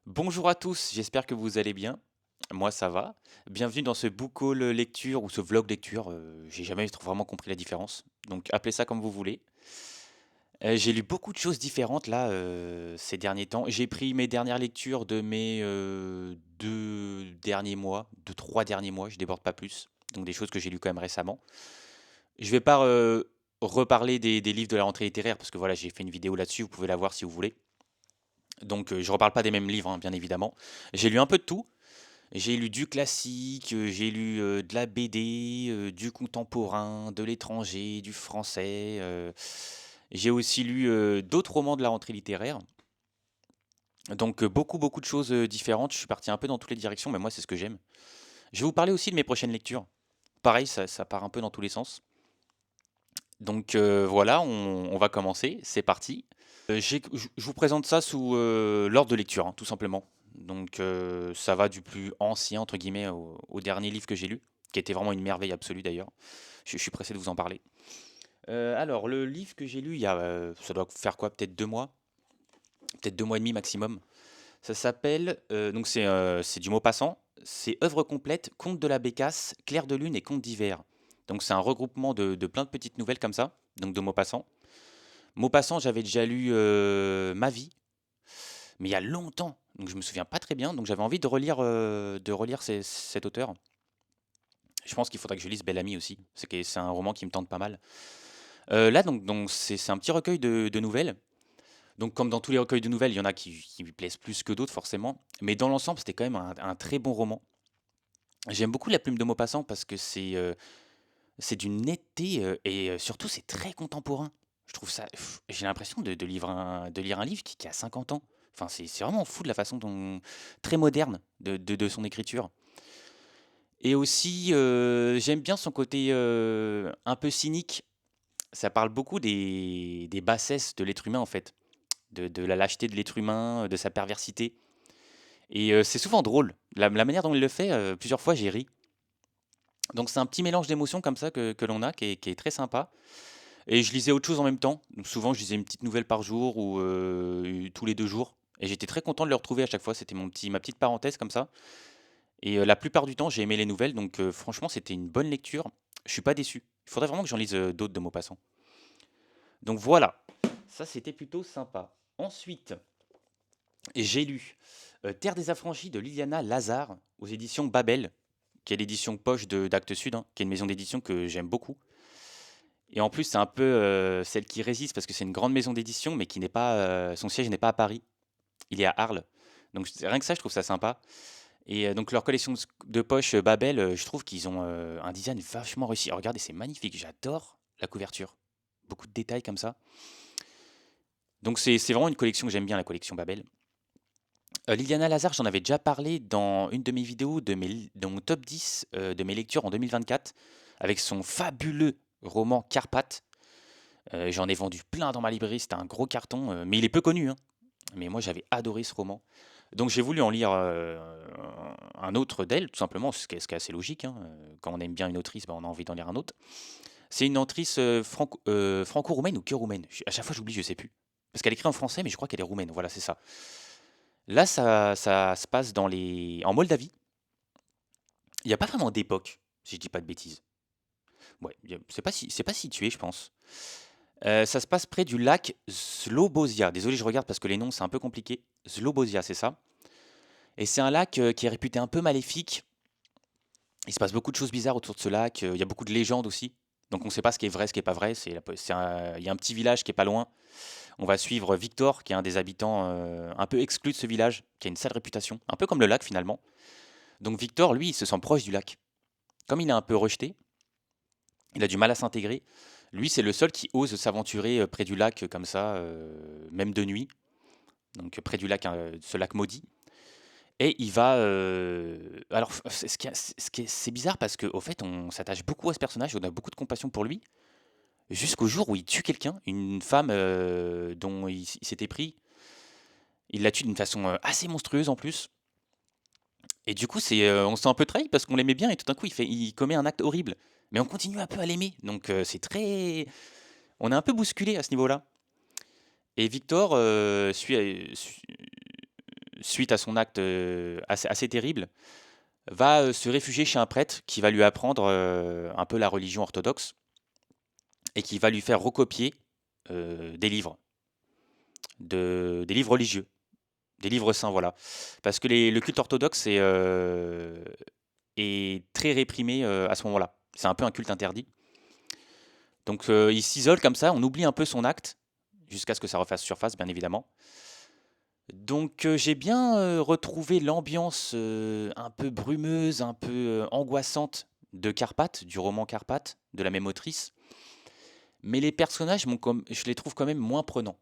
Bonjour à tous, j'espère que vous allez bien. Moi, ça va. Bienvenue dans ce book haul lecture ou ce vlog lecture. J'ai jamais vraiment compris la différence. Donc, appelez ça comme vous voulez. J'ai lu beaucoup de choses différentes là ces derniers temps. J'ai pris mes dernières lectures de mes 2 derniers mois, 3 derniers mois, je déborde pas plus. Donc, des choses que j'ai lues quand même récemment. Je vais pas reparler des livres de la rentrée littéraire parce que voilà, j'ai fait une vidéo là-dessus. Vous pouvez la voir si vous voulez. Donc, je reparle pas des mêmes livres, hein, bien évidemment. J'ai lu un peu de tout. J'ai lu du classique, j'ai lu de la BD, du contemporain, de l'étranger, du français. J'ai aussi lu d'autres romans de la rentrée littéraire. Donc beaucoup, beaucoup de choses différentes. Je suis parti un peu dans toutes les directions, mais moi, c'est ce que j'aime. Je vais vous parler aussi de mes prochaines lectures. Pareil, ça part un peu dans tous les sens. Donc voilà, on va commencer. C'est parti. Je vous présente ça sous l'ordre de lecture, hein, tout simplement. Donc ça va du plus ancien, entre guillemets, au dernier livre que j'ai lu, qui était vraiment une merveille absolue d'ailleurs. Je suis pressé de vous en parler. Alors, le livre que j'ai lu il y a, ça doit faire quoi, peut-être 2 mois, peut-être 2 mois et demi maximum. Ça s'appelle, donc c'est du Maupassant, c'est œuvre complète, Contes de la Bécasse, Clair de lune et Contes d'hiver. Donc c'est un regroupement de plein de petites nouvelles comme ça, donc de Maupassant. Maupassant, j'avais déjà lu Ma vie, mais il y a longtemps, donc je me souviens pas très bien, donc j'avais envie de relire cet auteur. Je pense qu'il faudrait que je lise Belle Amie aussi, c'est un roman qui me tente pas mal. Là, donc c'est un petit recueil de nouvelles. Donc comme dans tous les recueils de nouvelles, il y en a qui lui plaisent plus que d'autres forcément, mais dans l'ensemble, c'était quand même un très bon roman. J'aime beaucoup La Plume de Maupassant parce que c'est d'une netteté et surtout c'est très contemporain. Je trouve ça, j'ai l'impression de lire un livre qui a 50 ans. Enfin, c'est vraiment fou de la façon dont, très moderne de son écriture. Et aussi, j'aime bien son côté un peu cynique. Ça parle beaucoup des bassesses de l'être humain en fait, de la lâcheté de l'être humain, de sa perversité. Et c'est souvent drôle. La manière dont il le fait, plusieurs fois j'ai ri. Donc c'est un petit mélange d'émotions comme ça que l'on a, qui est très sympa. Et je lisais autre chose en même temps. Donc souvent je lisais une petite nouvelle par jour ou tous les 2 jours. Et j'étais très content de le retrouver à chaque fois. C'était ma petite parenthèse comme ça. Et la plupart du temps j'ai aimé les nouvelles. Donc franchement c'était une bonne lecture. Je suis pas déçu. Il faudrait vraiment que j'en lise d'autres de Maupassant. Donc voilà. Ça c'était plutôt sympa. Ensuite, j'ai lu Terre des affranchis de Liliana Lazare aux éditions Babel, qui est l'édition poche d'Actes Sud, hein, qui est une maison d'édition que j'aime beaucoup. Et en plus, c'est un peu celle qui résiste parce que c'est une grande maison d'édition, mais qui n'est pas, son siège n'est pas à Paris, il est à Arles. Donc rien que ça, je trouve ça sympa. Et donc leur collection de poche Babel, je trouve qu'ils ont un design vachement réussi. Regardez, c'est magnifique, j'adore la couverture. Beaucoup de détails comme ça. Donc c'est vraiment une collection que j'aime bien, la collection Babel. Liliana Lazare, j'en avais déjà parlé dans une de mes vidéos de mon top 10 de mes lectures en 2024, avec son fabuleux roman Carpath. J'en ai vendu plein dans ma librairie, c'était un gros carton, mais il est peu connu, hein. Mais moi j'avais adoré ce roman. Donc j'ai voulu en lire un autre d'elle, tout simplement, ce qui est assez logique, hein. Quand on aime bien une autrice, bah, on a envie d'en lire un autre. C'est une autrice franco-roumaine ou que roumaine? À chaque fois j'oublie, je sais plus. Parce qu'elle écrit en français, mais je crois qu'elle est roumaine, voilà, c'est ça. Là, ça se passe en Moldavie. Il n'y a pas vraiment d'époque, si je dis pas de bêtises. Ouais, c'est pas situé, je pense. Ça se passe près du lac Slobozia. Désolé, je regarde parce que les noms, c'est un peu compliqué. Slobozia, c'est ça. Et c'est un lac qui est réputé un peu maléfique. Il se passe beaucoup de choses bizarres autour de ce lac. Il y a beaucoup de légendes aussi. Donc on ne sait pas ce qui est vrai, ce qui est pas vrai. Il y a un petit village qui est pas loin. On va suivre Victor, qui est un des habitants un peu exclus de ce village, qui a une sale réputation, un peu comme le lac finalement. Donc Victor, lui, il se sent proche du lac. Comme il est un peu rejeté, il a du mal à s'intégrer. Lui, c'est le seul qui ose s'aventurer près du lac comme ça, même de nuit. Donc près du lac, ce lac maudit. Et il va. Alors, c'est bizarre parce qu'au fait, on s'attache beaucoup à ce personnage, on a beaucoup de compassion pour lui, jusqu'au jour où il tue quelqu'un, une femme dont il s'était pris. Il la tue d'une façon assez monstrueuse en plus. Et du coup, on se sent un peu trahi parce qu'on l'aimait bien et tout d'un coup, il commet un acte horrible. Mais on continue un peu à l'aimer. Donc, c'est très. On est un peu bousculé à ce niveau-là. Et Victor suite à son acte assez terrible, va se réfugier chez un prêtre qui va lui apprendre un peu la religion orthodoxe et qui va lui faire recopier des livres, des livres religieux, des livres saints, voilà. Parce que le culte orthodoxe est très réprimé à ce moment-là. C'est un peu un culte interdit. Donc il s'isole comme ça, on oublie un peu son acte, jusqu'à ce que ça refasse surface, bien évidemment. Donc j'ai bien retrouvé l'ambiance un peu brumeuse, un peu angoissante de Carpath, du roman Carpath, de la même autrice. Mais les personnages, je les trouve quand même moins prenants.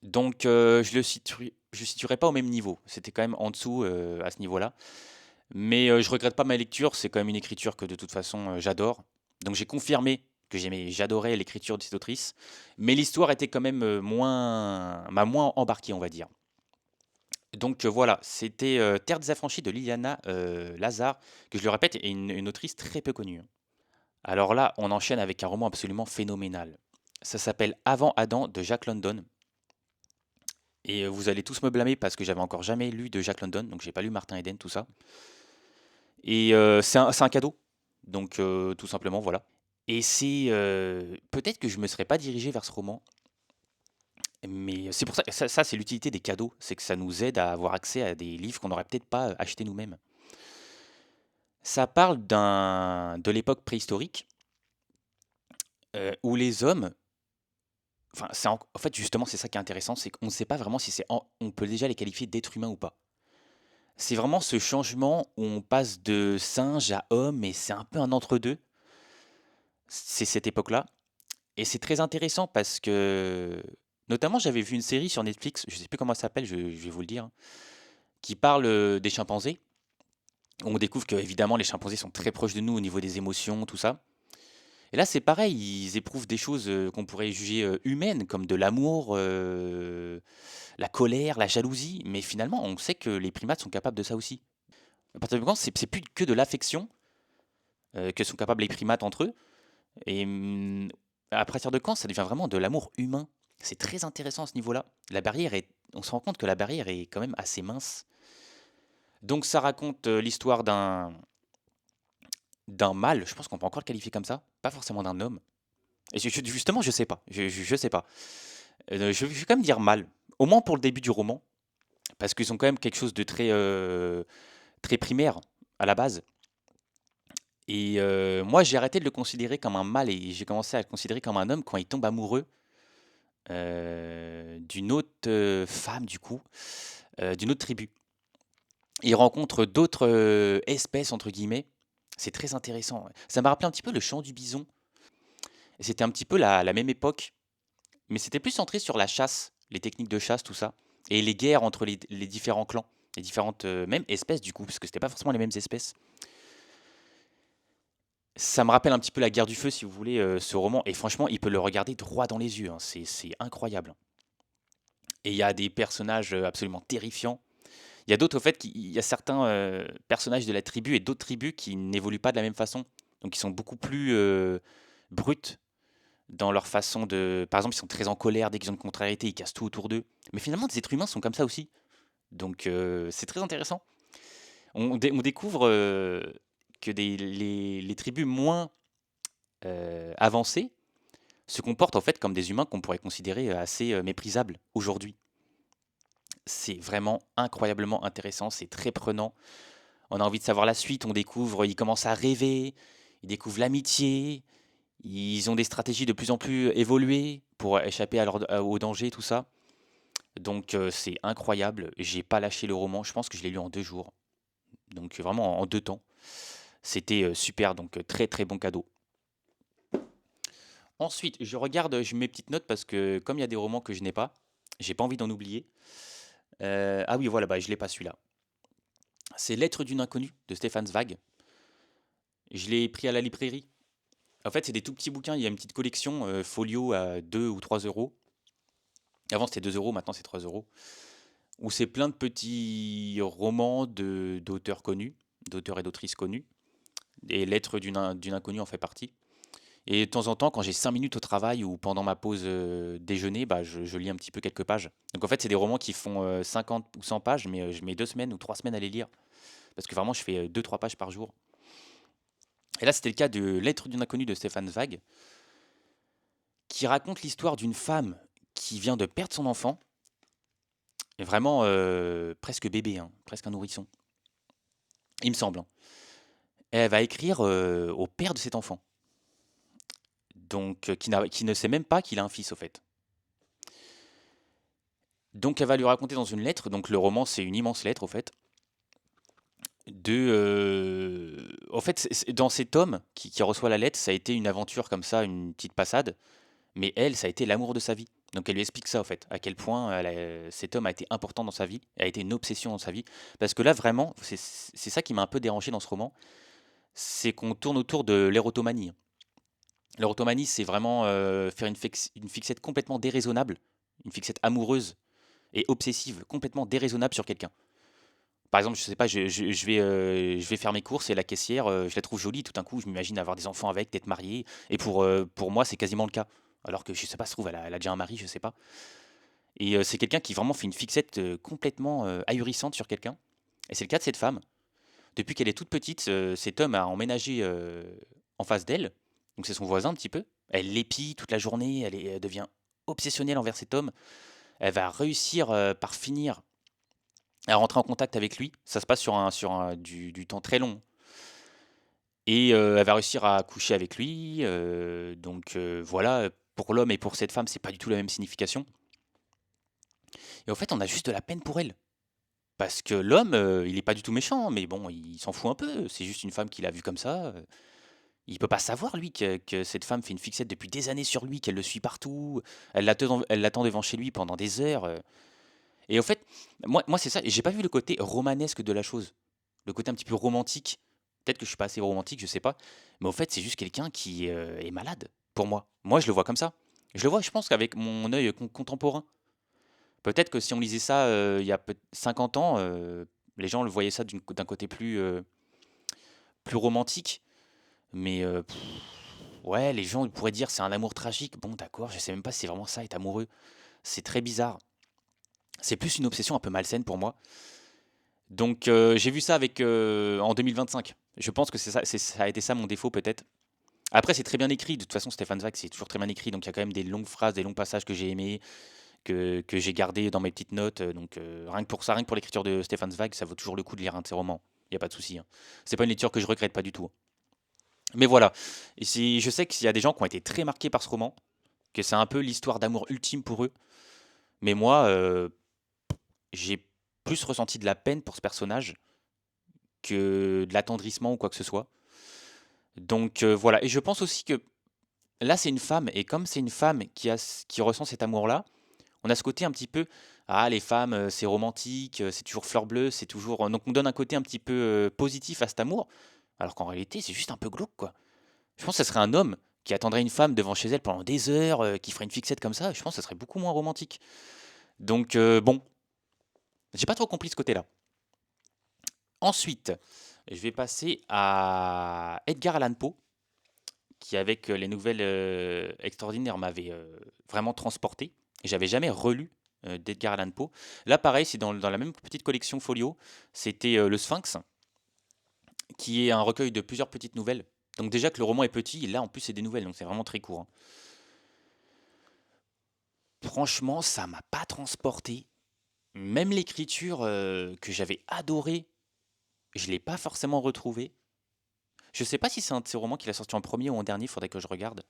Donc je situerai pas au même niveau. C'était quand même en dessous à ce niveau-là. Mais je regrette pas ma lecture, c'est quand même une écriture que de toute façon j'adore. Donc j'ai confirmé que j'adorais l'écriture de cette autrice, mais l'histoire était quand même m'a moins embarqué, on va dire. Donc voilà, c'était Terre des Affranchis de Liliana Lazare, que je le répète, est une autrice très peu connue, hein. Alors là, on enchaîne avec un roman absolument phénoménal. Ça s'appelle Avant Adam de Jack London. Et vous allez tous me blâmer parce que j'avais encore jamais lu de Jack London, donc j'ai pas lu Martin Eden, tout ça. Et c'est un cadeau, donc tout simplement, voilà. Et c'est peut-être que je me serais pas dirigé vers ce roman, mais c'est pour ça, ça c'est l'utilité des cadeaux, c'est que ça nous aide à avoir accès à des livres qu'on n'aurait peut-être pas achetés nous-mêmes. Ça parle de l'époque préhistorique où les hommes, enfin, en fait justement c'est ça qui est intéressant, c'est qu'on ne sait pas vraiment si on peut déjà les qualifier d'êtres humains ou pas. C'est vraiment ce changement où on passe de singe à homme et c'est un peu un entre-deux. C'est cette époque-là. Et c'est très intéressant parce que, notamment, j'avais vu une série sur Netflix, je sais plus comment elle s'appelle, je vais vous le dire, hein, qui parle des chimpanzés. On découvre que, évidemment, les chimpanzés sont très proches de nous au niveau des émotions, tout ça. Et là, c'est pareil, ils éprouvent des choses qu'on pourrait juger humaines, comme de l'amour, la colère, la jalousie. Mais finalement, on sait que les primates sont capables de ça aussi. À partir du moment, c'est plus que de l'affection que sont capables les primates entre eux. Et à partir de quand ça devient vraiment de l'amour humain? C'est très intéressant à ce niveau-là. On se rend compte que la barrière est quand même assez mince. Donc ça raconte l'histoire d'un mâle, je pense qu'on peut encore le qualifier comme ça, pas forcément d'un homme. Et justement, je sais pas, je sais pas. Je vais quand même dire mâle, au moins pour le début du roman, parce qu'ils ont quand même quelque chose de très primaire à la base. Et moi, j'ai arrêté de le considérer comme un mâle et j'ai commencé à le considérer comme un homme quand il tombe amoureux d'une autre femme, du coup, d'une autre tribu. Il rencontre d'autres espèces, entre guillemets. C'est très intéressant, ouais. Ça m'a rappelé un petit peu le chant du bison. C'était un petit peu la même époque, mais c'était plus centré sur la chasse, les techniques de chasse, tout ça, et les guerres entre les différents clans, les différentes même espèces, du coup, parce que c'était pas forcément les mêmes espèces. Ça me rappelle un petit peu la guerre du feu, si vous voulez, ce roman, et franchement, il peut le regarder droit dans les yeux, hein. C'est incroyable. Et il y a des personnages absolument terrifiants. Il y a d'autres, au fait, il y a certains personnages de la tribu et d'autres tribus qui n'évoluent pas de la même façon. Donc, ils sont beaucoup plus bruts dans leur façon de. Par exemple, ils sont très en colère dès qu'ils ont une contrariété, ils cassent tout autour d'eux. Mais finalement, des êtres humains sont comme ça aussi. Donc, c'est très intéressant. On découvre que les tribus moins avancées se comportent en fait comme des humains qu'on pourrait considérer assez méprisables aujourd'hui. C'est vraiment incroyablement intéressant, c'est très prenant. On a envie de savoir la suite, on découvre, ils commencent à rêver, ils découvrent l'amitié, ils ont des stratégies de plus en plus évoluées pour échapper au danger, tout ça. Donc c'est incroyable, j'ai pas lâché le roman, je pense que je l'ai lu en 2 jours, donc vraiment en 2 temps. C'était super, donc très très bon cadeau. Ensuite, je mets mes petites notes parce que comme il y a des romans que je n'ai pas, j'ai pas envie d'en oublier. Ah oui, voilà, bah, je l'ai pas celui-là. C'est Lettre d'une inconnue de Stéphane Zweig. Je l'ai pris à la librairie. En fait, c'est des tout petits bouquins. Il y a une petite collection folio à 2 ou 3 euros. Avant, c'était 2 euros, maintenant, c'est 3 euros. Où c'est plein de petits romans d'auteurs connus, d'auteurs et d'autrices connus. Et Lettre d'une inconnue en fait partie. Et de temps en temps, quand j'ai 5 minutes au travail ou pendant ma pause déjeuner, bah, je lis un petit peu quelques pages. Donc en fait, c'est des romans qui font 50 ou 100 pages, mais je mets 2 semaines ou 3 semaines à les lire. Parce que vraiment, je fais 2-3 pages par jour. Et là, c'était le cas de Lettre d'une inconnue de Stéphane Zweig, qui raconte l'histoire d'une femme qui vient de perdre son enfant, et vraiment presque bébé, hein, presque un nourrisson, il me semble, hein. Et elle va écrire au père de cet enfant, donc qui ne sait même pas qu'il a un fils au fait. Donc elle va lui raconter dans une lettre, donc le roman c'est une immense lettre au fait, en fait dans cet tome qui reçoit la lettre, ça a été une aventure comme ça, une petite passade, mais elle, ça a été l'amour de sa vie. Donc elle lui explique ça, en fait, à quel point cet homme a été important dans sa vie, a été une obsession dans sa vie. Parce que là, vraiment, c'est ça qui m'a un peu dérangé dans ce roman, c'est qu'on tourne autour de l'érotomanie. L'érotomanie, c'est vraiment faire une fixette complètement déraisonnable, une fixette amoureuse et obsessive, complètement déraisonnable sur quelqu'un. Par exemple, je sais pas, je vais faire mes courses et la caissière, je la trouve jolie, tout d'un coup, je m'imagine avoir des enfants avec, d'être marié, et pour moi, c'est quasiment le cas. Alors que je sais pas, se trouve, elle a déjà un mari, je sais pas. Et c'est quelqu'un qui vraiment fait une fixette complètement ahurissante sur quelqu'un. Et c'est le cas de cette femme. Depuis qu'elle est toute petite, cet homme a emménagé en face d'elle. Donc c'est son voisin un petit peu. Elle l'épie toute la journée, elle devient obsessionnelle envers cet homme. Elle va réussir par finir à rentrer en contact avec lui. Ça se passe du temps très long. Et elle va réussir à coucher avec lui. Donc voilà, pour l'homme et pour cette femme, c'est pas du tout la même signification. Et en fait, on a juste de la peine pour elle. Parce que l'homme, il est pas du tout méchant, mais bon, il s'en fout un peu. C'est juste une femme qu'il a vue comme ça. Il peut pas savoir, lui, que cette femme fait une fixette depuis des années sur lui, qu'elle le suit partout. Elle l'attend devant chez lui pendant des heures. Et au fait, moi c'est ça. Et j'ai pas vu le côté romanesque de la chose. Le côté un petit peu romantique. Peut-être que je suis pas assez romantique, je sais pas. Mais au fait, c'est juste quelqu'un qui est malade, pour moi. Moi, je le vois comme ça. Je le vois, je pense qu'avec mon œil contemporain. Peut-être que si on lisait ça il y a 50 ans, les gens le voyaient ça d'un côté plus romantique. Mais ouais, les gens pourraient dire c'est un amour tragique. Bon, d'accord, je sais même pas si c'est vraiment ça, être amoureux. C'est très bizarre. C'est plus une obsession un peu malsaine pour moi. Donc j'ai vu ça en 2025. Je pense que ça a été ça mon défaut peut-être. Après, c'est très bien écrit. De toute façon, Stéphane Zweig, c'est toujours très bien écrit. Donc il y a quand même des longues phrases, des longs passages que j'ai aimés, que j'ai gardés dans mes petites notes. Donc rien que pour ça, rien que pour l'écriture de Stéphane Zweig, ça vaut toujours le coup de lire un de ses romans. Il n'y a pas de souci, hein. C'est pas une lecture que je regrette pas du tout, hein. Mais voilà. Et je sais qu'il y a des gens qui ont été très marqués par ce roman, que c'est un peu l'histoire d'amour ultime pour eux. Mais moi, j'ai plus ressenti de la peine pour ce personnage que de l'attendrissement ou quoi que ce soit. Donc voilà. Et je pense aussi que là, c'est une femme. Et comme c'est une femme qui ressent cet amour-là, on a ce côté un petit peu, ah, les femmes, c'est romantique, c'est toujours fleur bleue, c'est toujours. Donc on donne un côté un petit peu positif à cet amour, alors qu'en réalité, c'est juste un peu glauque, quoi. Je pense que ce serait un homme qui attendrait une femme devant chez elle pendant des heures, qui ferait une fixette comme ça. Je pense que ce serait beaucoup moins romantique. Donc bon, j'ai pas trop compris ce côté-là. Ensuite, je vais passer à Edgar Allan Poe, qui avec les nouvelles extraordinaires m'avait vraiment transporté. Et j'avais jamais relu d'Edgar Allan Poe. Là, pareil, c'est dans la même petite collection Folio. C'était Le Sphinx, qui est un recueil de plusieurs petites nouvelles. Donc déjà que le roman est petit, là en plus c'est des nouvelles, donc c'est vraiment très court, hein. Franchement, ça m'a pas transporté. Même l'écriture que j'avais adorée, je l'ai pas forcément retrouvée. Je sais pas si c'est un de ces romans qu'il a sorti en premier ou en dernier, faudrait que je regarde.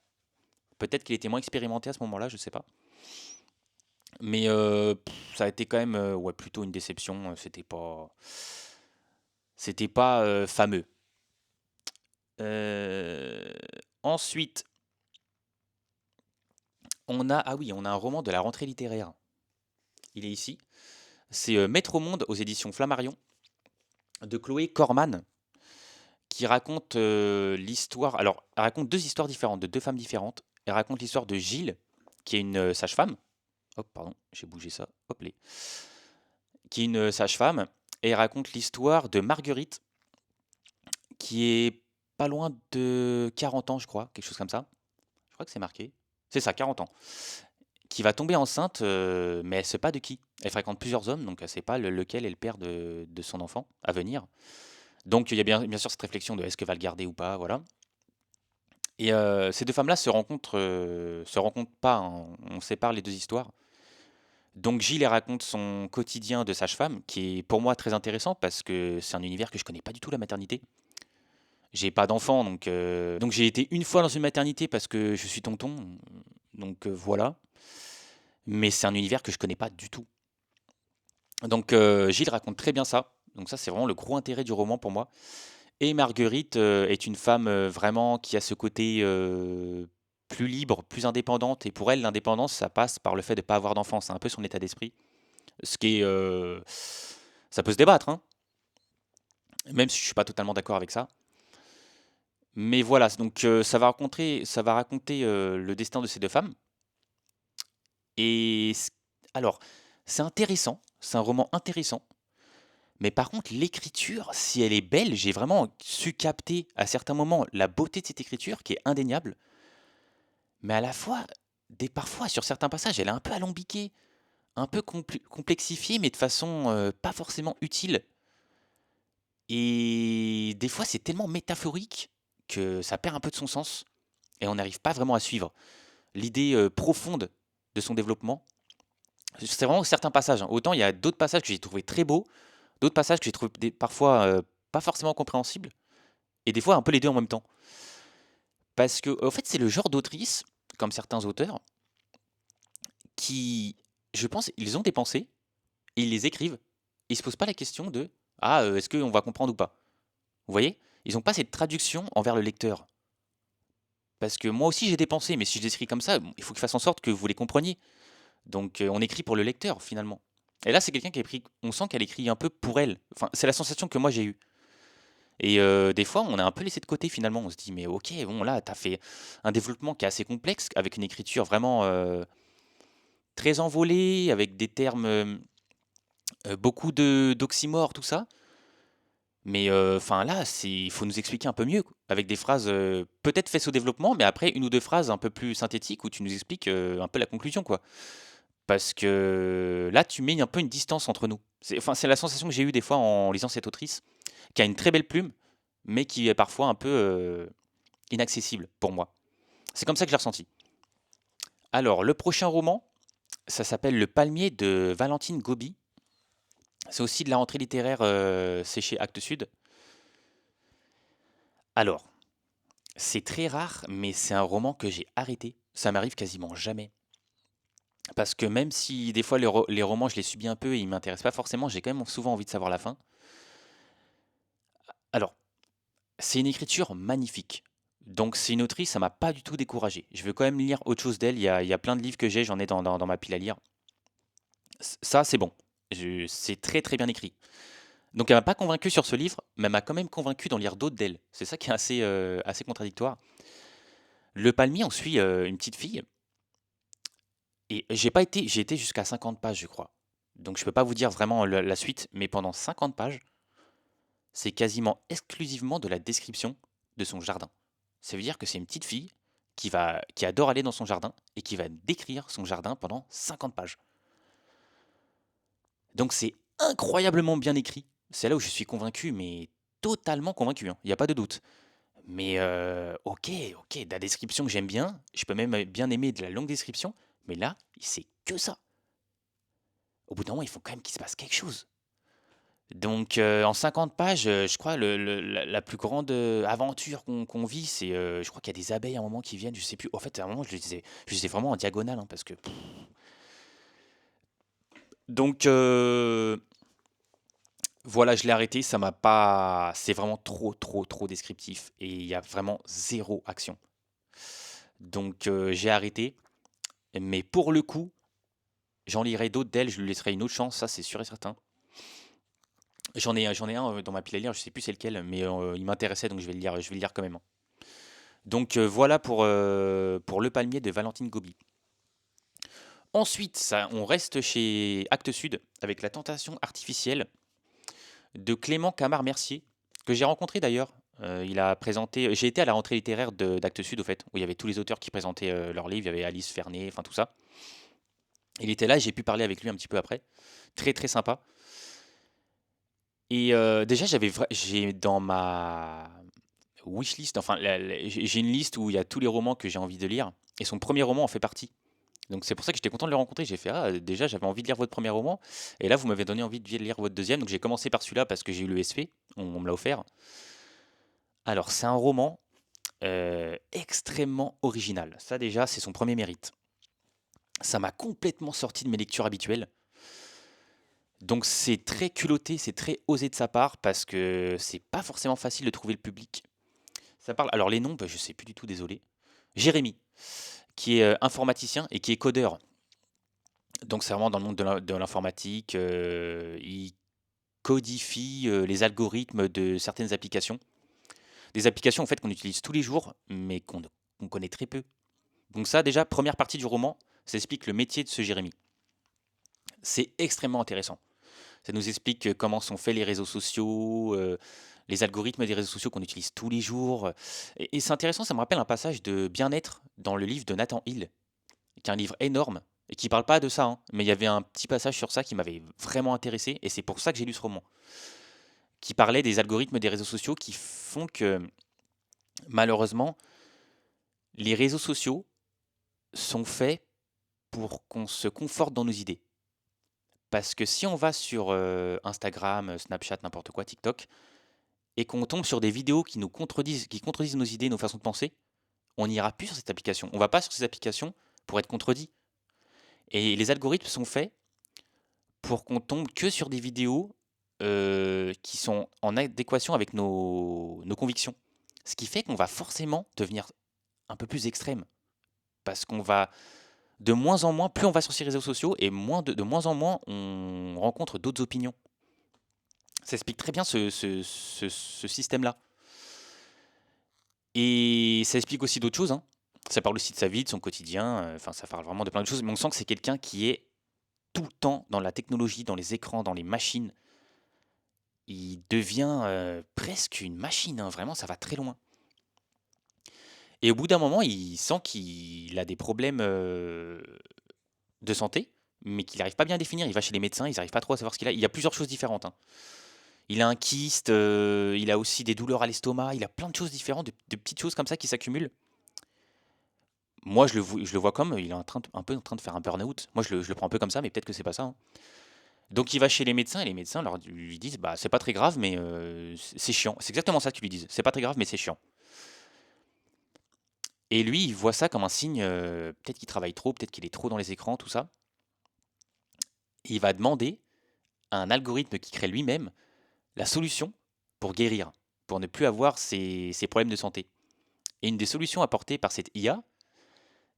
Peut-être qu'il était moins expérimenté à ce moment-là, je sais pas. Mais ça a été quand même ouais, plutôt une déception. C'était pas fameux. Euh, Ensuite, on a un roman de la rentrée littéraire. Il est ici. C'est Maître au monde aux éditions Flammarion de Chloé Corman, qui raconte l'histoire. Alors, elle raconte deux histoires différentes, de deux femmes différentes. Elle raconte l'histoire de Gilles, qui est une sage-femme. Hop, pardon, j'ai bougé ça. Hop, les. Qui est une sage-femme. Et elle raconte l'histoire de Marguerite, qui est pas loin de 40 ans, je crois, quelque chose comme ça. crois que c'est marqué. C'est ça, 40 ans. Qui va tomber enceinte, mais elle sait pas de qui. Elle fréquente plusieurs hommes, donc elle sait pas lequel est le père de son enfant à venir. Donc il y a bien sûr cette réflexion de est-ce qu'elle va le garder ou pas, voilà. Et ces 2 femmes-là se rencontrent pas, hein, on sépare les 2 histoires. Donc Gilles, elle raconte son quotidien de sage-femme, qui est pour moi très intéressant parce que c'est un univers que je connais pas du tout, la maternité. J'ai pas d'enfant, donc j'ai été une fois dans une maternité parce que je suis tonton, donc voilà. Mais c'est un univers que je connais pas du tout. Donc Gilles raconte très bien ça. Donc ça, c'est vraiment le gros intérêt du roman pour moi. Et Marguerite est une femme vraiment qui a ce côté plus libre, plus indépendante. Et pour elle, l'indépendance, ça passe par le fait de ne pas avoir d'enfant. C'est un peu son état d'esprit. Ce qui est... ça peut se débattre, hein, même si je suis pas totalement d'accord avec ça. Mais voilà, donc ça va raconter le destin de ces 2 femmes. Et alors, c'est intéressant, c'est un roman intéressant. Mais par contre, l'écriture, si elle est belle, j'ai vraiment su capter à certains moments la beauté de cette écriture qui est indéniable. Mais à la fois, parfois, sur certains passages, elle est un peu alambiquée, un peu complexifiée, mais de façon pas forcément utile. Et des fois, c'est tellement métaphorique que ça perd un peu de son sens et on n'arrive pas vraiment à suivre l'idée profonde de son développement. C'est vraiment certains passages, hein. Autant il y a d'autres passages que j'ai trouvé très beaux, d'autres passages que j'ai trouvé parfois pas forcément compréhensibles, et des fois un peu les deux en même temps. Parce que, en fait, c'est le genre d'autrice, comme certains auteurs, qui, je pense, ils ont des pensées, et ils les écrivent. Ils se posent pas la question de ah, est-ce qu'on va comprendre ou pas. Vous voyez? Ils n'ont pas cette traduction envers le lecteur. Parce que moi aussi j'ai des pensées, mais si je les écris comme ça, bon, il faut que je fasse en sorte que vous les compreniez. Donc on écrit pour le lecteur finalement. Et là c'est quelqu'un qui a écrit, on sent qu'elle écrit un peu pour elle. Enfin, c'est la sensation que moi j'ai eue. Et des fois on a un peu laissé de côté finalement. On se dit mais ok, bon là t'as fait un développement qui est assez complexe, avec une écriture vraiment très envolée, avec des termes, beaucoup d'oxymores, tout ça. Mais enfin là, il faut nous expliquer un peu mieux, quoi, avec des phrases peut-être faites au développement, mais après une ou deux phrases un peu plus synthétiques où tu nous expliques un peu la conclusion, quoi. Parce que là, tu mets un peu une distance entre nous. Enfin, c'est la sensation que j'ai eue des fois en lisant cette autrice, qui a une très belle plume, mais qui est parfois un peu inaccessible pour moi. C'est comme ça que j'ai ressenti. Alors, le prochain roman, ça s'appelle Le Palmier de Valentine Gobi. C'est aussi de la rentrée littéraire, c'est chez Actes Sud. Alors, c'est très rare, mais c'est un roman que j'ai arrêté. Ça m'arrive quasiment jamais. Parce que même si des fois les romans, je les subis un peu et ils m'intéressent pas forcément, j'ai quand même souvent envie de savoir la fin. Alors, c'est une écriture magnifique. Donc c'est une autrice, ça m'a pas du tout découragé. Je veux quand même lire autre chose d'elle. Il y a plein de livres que j'ai, j'en ai dans ma pile à lire. Ça, c'est bon. C'est très très bien écrit. Donc elle m'a pas convaincu sur ce livre, mais elle m'a quand même convaincu d'en lire d'autres d'elle. C'est ça qui est assez contradictoire. Le Palmier, on suit une petite fille. Et j'ai été jusqu'à 50 pages, je crois. Donc je peux pas vous dire vraiment la suite, mais pendant 50 pages, c'est quasiment exclusivement de la description de son jardin. Ça veut dire que c'est une petite fille qui adore aller dans son jardin et qui va décrire son jardin pendant 50 pages. Donc c'est incroyablement bien écrit. C'est là où je suis convaincu, mais totalement convaincu, hein. Il n'y a pas de doute. Mais ok, ok, de la description que j'aime bien, je peux même bien aimer de la longue description, mais là, c'est que ça. Au bout d'un moment, il faut quand même qu'il se passe quelque chose. Donc, en 50 pages, je crois la plus grande aventure qu'on vit, c'est, je crois qu'il y a des abeilles à un moment qui viennent, je sais plus. En fait, à un moment, je lisais vraiment en diagonale, hein, parce que. Donc, voilà, je l'ai arrêté. Ça m'a pas. C'est vraiment trop, trop, trop descriptif et il y a vraiment zéro action. Donc, j'ai arrêté. Mais pour le coup, j'en lirai d'autres d'elle. Je lui laisserai une autre chance, ça, c'est sûr et certain. J'en ai un dans ma pile à lire, je sais plus c'est lequel, mais il m'intéressait donc je vais le lire quand même, hein. Donc voilà pour Le Palmier de Valentine Gobi. Ensuite, on reste chez Actes Sud avec La Tentation artificielle de Clément Camard-Mercier, que j'ai rencontré d'ailleurs Il a présenté. J'ai été à la rentrée littéraire d'Actes Sud, au fait, où il y avait tous les auteurs qui présentaient leurs livres. Il y avait Alice Fernet, enfin tout ça. Il était là et j'ai pu parler avec lui un petit peu après. Très très sympa. Et déjà, j'ai dans ma wishlist, enfin, j'ai une liste où il y a tous les romans que j'ai envie de lire. Et son premier roman en fait partie. Donc c'est pour ça que j'étais content de le rencontrer. J'ai fait, ah, déjà, j'avais envie de lire votre premier roman. Et là, vous m'avez donné envie de lire votre deuxième. Donc j'ai commencé par celui-là parce que j'ai eu le SP. On me l'a offert. Alors, c'est un roman extrêmement original. Ça, déjà, c'est son premier mérite. Ça m'a complètement sorti de mes lectures habituelles. Donc c'est très culotté, c'est très osé de sa part parce que c'est pas forcément facile de trouver le public. Ça parle. Alors les noms, bah, je sais plus du tout, désolé. Jérémy, qui est informaticien et qui est codeur. Donc c'est vraiment dans le monde de l'informatique. Il codifie les algorithmes de certaines applications. Des applications en fait qu'on utilise tous les jours, mais qu'on connaît très peu. Donc ça, déjà, première partie du roman, ça explique le métier de ce Jérémy. C'est extrêmement intéressant. Ça nous explique comment sont faits les réseaux sociaux, les algorithmes des réseaux sociaux qu'on utilise tous les jours. Et c'est intéressant, ça me rappelle un passage de Bien-être dans le livre de Nathan Hill, qui est un livre énorme et qui parle pas de ça, hein, mais il y avait un petit passage sur ça qui m'avait vraiment intéressé et c'est pour ça que j'ai lu ce roman, qui parlait des algorithmes des réseaux sociaux qui font que malheureusement les réseaux sociaux sont faits pour qu'on se conforte dans nos idées. Parce que si on va sur Instagram, Snapchat, n'importe quoi, TikTok, et qu'on tombe sur des vidéos qui contredisent nos idées, nos façons de penser, on n'ira plus sur cette application. On va pas sur ces applications pour être contredit. Et les algorithmes sont faits pour qu'on tombe que sur des vidéos qui sont en adéquation avec nos convictions. Ce qui fait qu'on va forcément devenir un peu plus extrême. Parce qu'on va de moins en moins, plus on va sur ces réseaux sociaux, et de moins en moins on rencontre d'autres opinions. Ça explique très bien ce système-là. Et ça explique aussi d'autres choses, hein. Ça parle aussi de sa vie, de son quotidien, enfin ça parle vraiment de plein de choses, mais on sent que c'est quelqu'un qui est tout le temps dans la technologie, dans les écrans, dans les machines. Il devient presque une machine, hein, vraiment, ça va très loin. Et au bout d'un moment, il sent qu'il a des problèmes de santé, mais qu'il n'arrive pas bien à définir. Il va chez les médecins, ils n'arrivent pas trop à savoir ce qu'il a. Il y a plusieurs choses différentes, hein. Il a un kyste, il a aussi des douleurs à l'estomac, il a plein de choses différentes, de petites choses comme ça qui s'accumulent. Moi, je le vois comme il est un peu en train de faire un burn-out. Moi, je le prends un peu comme ça, mais peut-être que c'est pas ça, hein. Donc, il va chez les médecins et les médecins lui disent, bah, c'est pas très grave, mais c'est chiant. C'est exactement ça qu'ils lui disent. C'est pas très grave, mais c'est chiant. Et lui, il voit ça comme un signe, peut-être qu'il travaille trop, peut-être qu'il est trop dans les écrans, tout ça. Et il va demander à un algorithme qu'il crée lui-même la solution pour guérir, pour ne plus avoir ces problèmes de santé. Et une des solutions apportées par cette IA,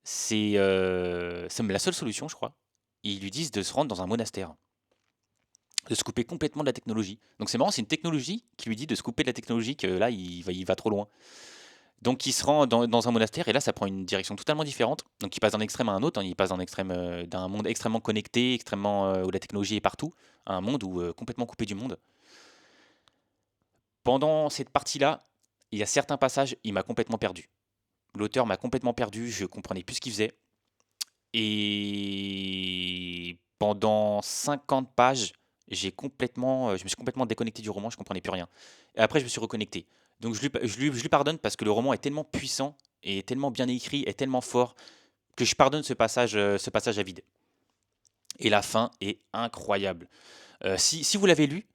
c'est la seule solution, je crois. Ils lui disent de se rendre dans un monastère, de se couper complètement de la technologie. Donc c'est marrant, c'est une technologie qui lui dit de se couper de la technologie, que là, il va trop loin. Donc il se rend dans un monastère et là, ça prend une direction totalement différente. Donc il passe d'un extrême à un autre, hein. Il passe d'un monde extrêmement connecté, extrêmement où la technologie est partout, à un monde où complètement coupé du monde. Pendant cette partie-là, il y a certains passages, il m'a complètement perdu. L'auteur m'a complètement perdu, je comprenais plus ce qu'il faisait. Et pendant 50 pages, je me suis complètement déconnecté du roman, je comprenais plus rien. Et après, je me suis reconnecté. Donc je lui pardonne parce que le roman est tellement puissant, et tellement bien écrit, et tellement fort, que je pardonne ce passage à vide. Et la fin est incroyable. Si vous l'avez lu,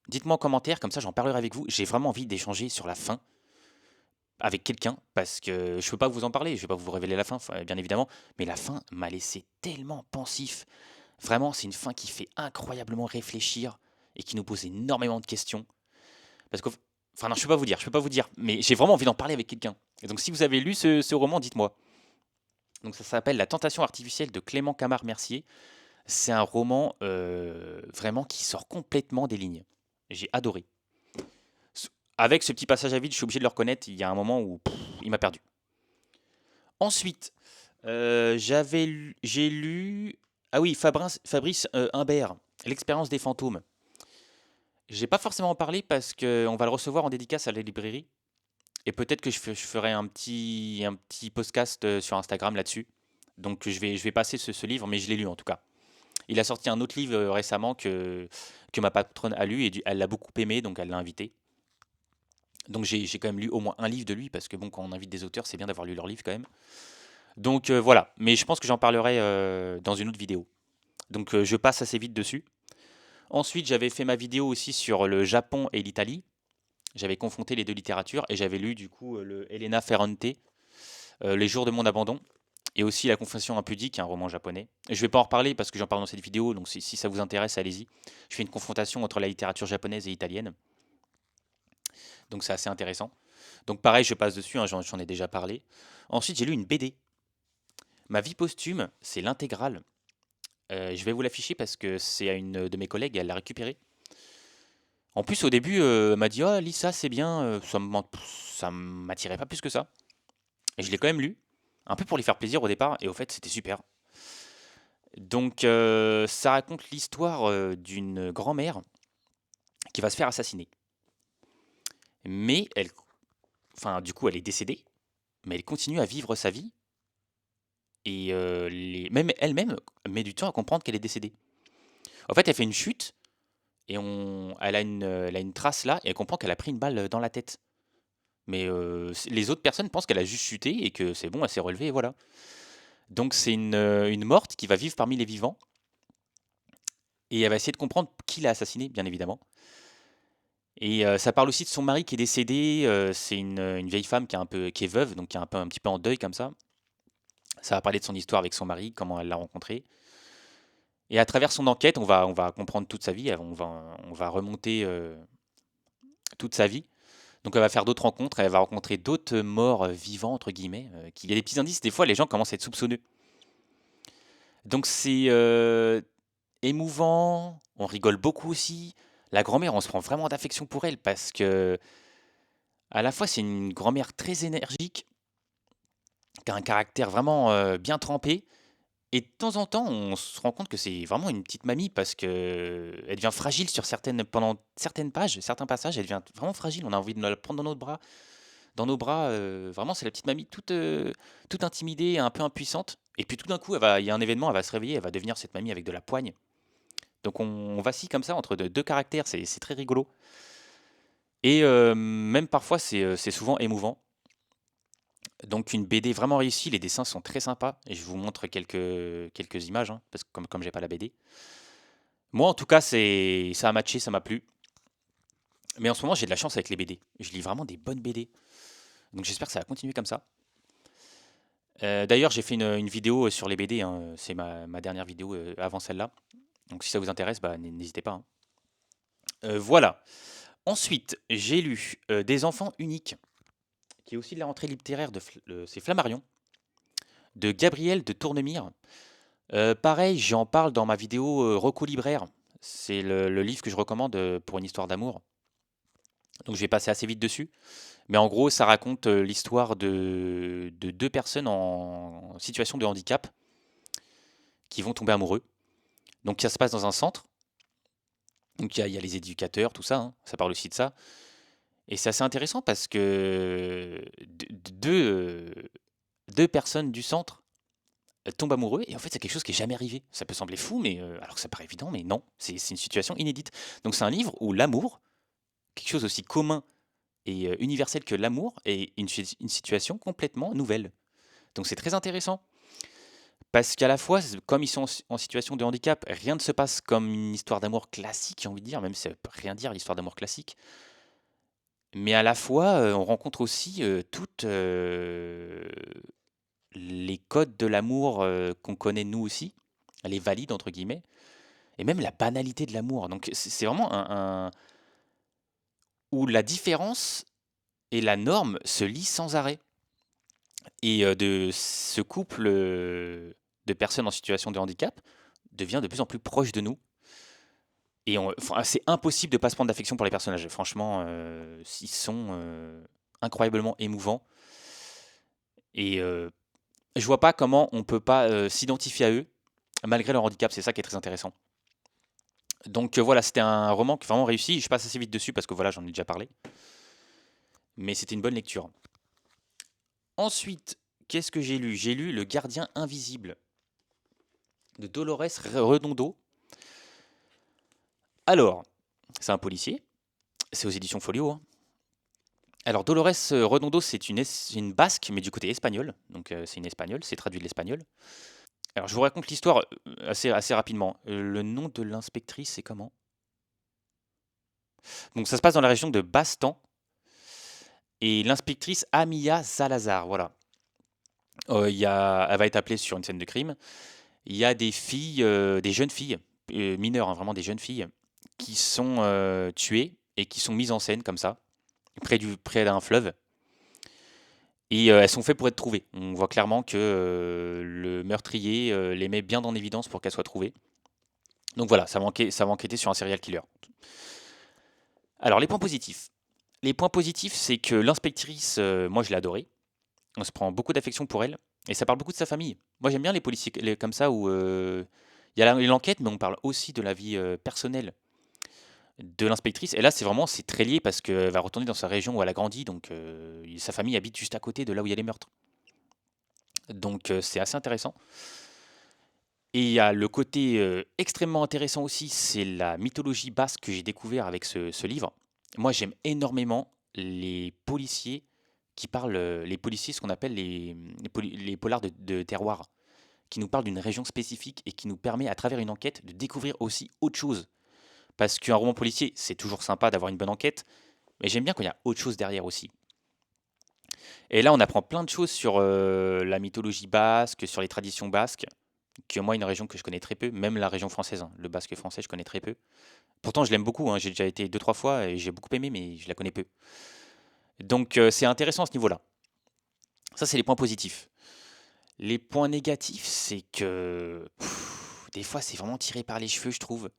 dites-moi en commentaire, comme ça j'en parlerai avec vous. J'ai vraiment envie d'échanger sur la fin avec quelqu'un, parce que je peux pas vous en parler, je vais pas vous révéler la fin, bien évidemment, mais la fin m'a laissé tellement pensif. Vraiment, c'est une fin qui fait incroyablement réfléchir et qui nous pose énormément de questions. Parce que, enfin non, je peux pas vous dire, mais j'ai vraiment envie d'en parler avec quelqu'un. Et donc, si vous avez lu ce roman, dites-moi. Donc, ça s'appelle La tentation artificielle de Clément Camard-Mercier. C'est un roman vraiment qui sort complètement des lignes. J'ai adoré. Avec ce petit passage à vide, je suis obligé de le reconnaître, il y a un moment où il m'a perdu. Ensuite, j'ai lu. Ah oui, Fabrice Humbert, L'expérience des fantômes. J'ai pas forcément parlé parce qu'on va le recevoir en dédicace à la librairie. et peut-être que je ferai un petit podcast sur Instagram là-dessus. Donc je vais passer ce livre, mais je l'ai lu en tout cas. Il a sorti un autre livre récemment que ma patronne a lu et elle l'a beaucoup aimé, donc elle l'a invité. Donc j'ai quand même lu au moins un livre de lui, parce que bon, quand on invite des auteurs, c'est bien d'avoir lu leur livre quand même. Donc voilà, mais je pense que j'en parlerai dans une autre vidéo. Donc je passe assez vite dessus. Ensuite, j'avais fait ma vidéo aussi sur le Japon et l'Italie. J'avais confronté les deux littératures et j'avais lu du coup le Elena Ferrante, Les jours de mon abandon, et aussi La Confession impudique, un roman japonais. Je ne vais pas en reparler parce que j'en parle dans cette vidéo, donc si ça vous intéresse, allez-y. Je fais une confrontation entre la littérature japonaise et italienne, donc c'est assez intéressant. Donc pareil, je passe dessus, hein, j'en ai déjà parlé. Ensuite, j'ai lu une BD. Ma vie posthume, c'est l'intégrale. Je vais vous l'afficher parce que c'est à une de mes collègues, elle l'a récupérée. En plus, au début, elle m'a dit: «Ah, lis ça, c'est bien», ça m'attirait pas plus que ça. Et je l'ai quand même lu, un peu pour lui faire plaisir au départ, et au fait, c'était super. Donc, ça raconte l'histoire d'une grand-mère qui va se faire assassiner. Mais enfin, du coup, elle est décédée, mais elle continue à vivre sa vie, et même elle-même met du temps à comprendre qu'elle est décédée. En fait, elle fait une chute, et elle a une trace là, et elle comprend qu'elle a pris une balle dans la tête. Mais les autres personnes pensent qu'elle a juste chuté et que c'est bon, elle s'est relevée et voilà. Donc c'est une morte qui va vivre parmi les vivants, et elle va essayer de comprendre qui l'a assassinée, bien évidemment. Et ça parle aussi de son mari qui est décédé. C'est une vieille femme qui est veuve, donc qui est un petit peu en deuil comme ça. Ça va parler de son histoire avec son mari, comment elle l'a rencontré. Et à travers son enquête, on va comprendre toute sa vie. On va remonter toute sa vie. Donc elle va faire d'autres rencontres, elle va rencontrer d'autres morts vivants, entre guillemets. Il y a des petits indices, des fois les gens commencent à être soupçonneux. Donc c'est émouvant, on rigole beaucoup aussi. La grand-mère, on se prend vraiment d'affection pour elle parce que à la fois c'est une grand-mère très énergique, qui a un caractère vraiment bien trempé. Et de temps en temps, on se rend compte que c'est vraiment une petite mamie parce que elle devient fragile pendant certaines pages, certains passages, elle devient vraiment fragile. On a envie de la prendre dans nos bras. Vraiment, c'est la petite mamie toute intimidée, un peu impuissante. Et puis tout d'un coup, il y a un événement, elle va se réveiller, elle va devenir cette mamie avec de la poigne. Donc on vacille comme ça entre deux caractères, c'est très rigolo. Et même parfois, c'est souvent émouvant. Donc une BD vraiment réussie, les dessins sont très sympas, et je vous montre quelques images, hein, parce que comme j'ai pas la BD. Moi, en tout cas, ça a matché, ça m'a plu. Mais en ce moment, j'ai de la chance avec les BD. Je lis vraiment des bonnes BD. Donc j'espère que ça va continuer comme ça. D'ailleurs, j'ai fait une vidéo sur les BD, hein. C'est ma dernière vidéo avant celle-là. Donc si ça vous intéresse, bah, n'hésitez pas, hein. Voilà. Ensuite, j'ai lu Des enfants uniques, qui est aussi de la rentrée littéraire c'est Flammarion, de Gabriel de Tournemire. Pareil, j'en parle dans ma vidéo Reco libraire. C'est le livre que je recommande pour une histoire d'amour. Donc je vais passer assez vite dessus. Mais en gros, ça raconte l'histoire de deux personnes en situation de handicap qui vont tomber amoureux. Donc ça se passe dans un centre. Donc il y a les éducateurs, tout ça, hein. Ça parle aussi de ça. Et c'est assez intéressant parce que deux personnes du centre tombent amoureux, et en fait c'est quelque chose qui est jamais arrivé. Ça peut sembler fou, mais alors que ça paraît évident, mais non, c'est une situation inédite. Donc c'est un livre où l'amour, quelque chose aussi commun et universel que l'amour, est une situation complètement nouvelle. Donc c'est très intéressant. Parce qu'à la fois, comme ils sont en situation de handicap, rien ne se passe comme une histoire d'amour classique, j'ai envie de dire, même si ça ne peut rien dire l'histoire d'amour classique. Mais à la fois, on rencontre aussi toutes les codes de l'amour qu'on connaît nous aussi, les valides entre guillemets, et même la banalité de l'amour. Donc c'est vraiment où la différence et la norme se lient sans arrêt. Et de ce couple de personnes en situation de handicap devient de plus en plus proche de nous. Et enfin, c'est impossible de ne pas se prendre d'affection pour les personnages. Franchement, ils sont incroyablement émouvants. Et je vois pas comment on peut pas s'identifier à eux malgré leur handicap. C'est ça qui est très intéressant. Donc voilà, c'était un roman qui est vraiment réussi. Je passe assez vite dessus parce que voilà, j'en ai déjà parlé. mais c'était une bonne lecture. Ensuite, qu'est-ce que j'ai lu? J'ai lu Le Gardien Invisible de Dolores Redondo. Alors, c'est un policier, c'est aux éditions Folio, hein. Alors, Dolores Redondo, c'est une basque, mais du côté espagnol. Donc, c'est une espagnole, c'est traduit de l'espagnol. Alors, je vous raconte l'histoire assez rapidement. Le nom de l'inspectrice, c'est comment? Donc, ça se passe dans la région de Bastan. Et l'inspectrice Amia Salazar, voilà. Elle va être appelée sur une scène de crime. Il y a des filles, des jeunes filles, mineures, hein, vraiment des jeunes filles, qui sont tuées et qui sont mises en scène comme ça, près d'un fleuve. Et elles sont faites pour être trouvées. On voit clairement que le meurtrier les met bien en évidence pour qu'elles soient trouvées. Donc voilà, ça va enquêter sur un serial killer. Alors les points positifs. Les points positifs, c'est que l'inspectrice, moi je l'ai adorée. On se prend beaucoup d'affection pour elle. Et ça parle beaucoup de sa famille. Moi j'aime bien les policiers comme ça où il y a l'enquête, mais on parle aussi de la vie personnelle de l'inspectrice. Et là, c'est très lié parce qu'elle va retourner dans sa région où elle a grandi. Donc sa famille habite juste à côté de là où il y a les meurtres. Donc c'est assez intéressant. Et il y a le côté extrêmement intéressant aussi, c'est la mythologie basque que j'ai découvert avec ce livre. Moi, j'aime énormément les policiers qui parlent, les policiers, ce qu'on appelle les polars de terroir, qui nous parlent d'une région spécifique et qui nous permet, à travers une enquête, de découvrir aussi autre chose. Parce qu'un roman policier, c'est toujours sympa d'avoir une bonne enquête, mais j'aime bien quand il y a autre chose derrière aussi. Et là, on apprend plein de choses sur la mythologie basque, sur les traditions basques, qui est moi une région que je connais très peu, même la région française, hein, le basque français, je connais très peu. Pourtant, je l'aime beaucoup, hein, j'ai déjà été deux, trois fois et j'ai beaucoup aimé, mais je la connais peu. Donc, c'est intéressant à ce niveau-là. Ça, c'est les points positifs. Les points négatifs, c'est que des fois, c'est vraiment tiré par les cheveux, je trouve.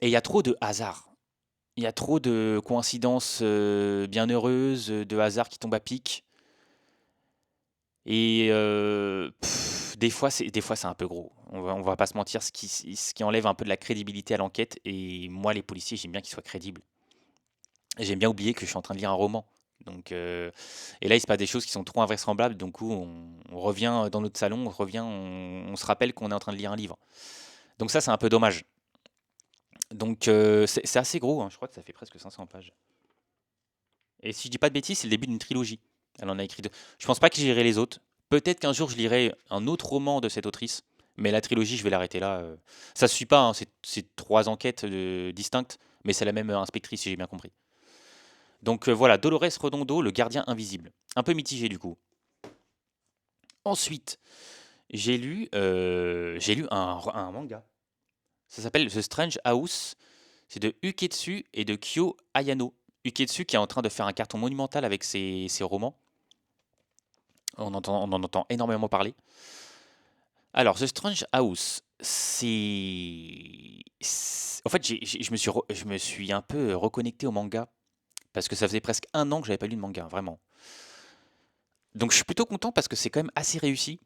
Et il y a trop de hasard. Il y a trop de coïncidences bien heureuses, de hasard qui tombent à pic. Et des fois, c'est un peu gros. On va pas se mentir, ce qui enlève un peu de la crédibilité à l'enquête. Et moi, les policiers, j'aime bien qu'ils soient crédibles. Et j'aime bien oublier que je suis en train de lire un roman. Donc, et là, il se passe des choses qui sont trop invraisemblables. Donc, on revient dans notre salon, on se rappelle qu'on est en train de lire un livre. Donc ça, c'est un peu dommage. Donc, c'est assez gros, hein. Je crois que ça fait presque 500 pages. Et si je dis pas de bêtises, c'est le début d'une trilogie. Elle en a écrit deux. Je pense pas que j'irai les autres. Peut-être qu'un jour je lirai un autre roman de cette autrice, mais la trilogie, je vais l'arrêter là. Ça se suit pas, hein, c'est trois enquêtes distinctes, mais c'est la même inspectrice, si j'ai bien compris. Donc voilà, Dolores Redondo, Le Gardien Invisible. Un peu mitigé du coup. Ensuite, j'ai lu un manga. Ça s'appelle The Strange House. C'est de Uketsu et de Kyo Ayano. Uketsu qui est en train de faire un carton monumental avec ses romans. On en entend énormément parler. Alors, The Strange House, En fait, je me suis un peu reconnecté au manga, parce que ça faisait presque un an que j'avais pas lu de manga, vraiment. Donc je suis plutôt content parce que c'est quand même assez réussi.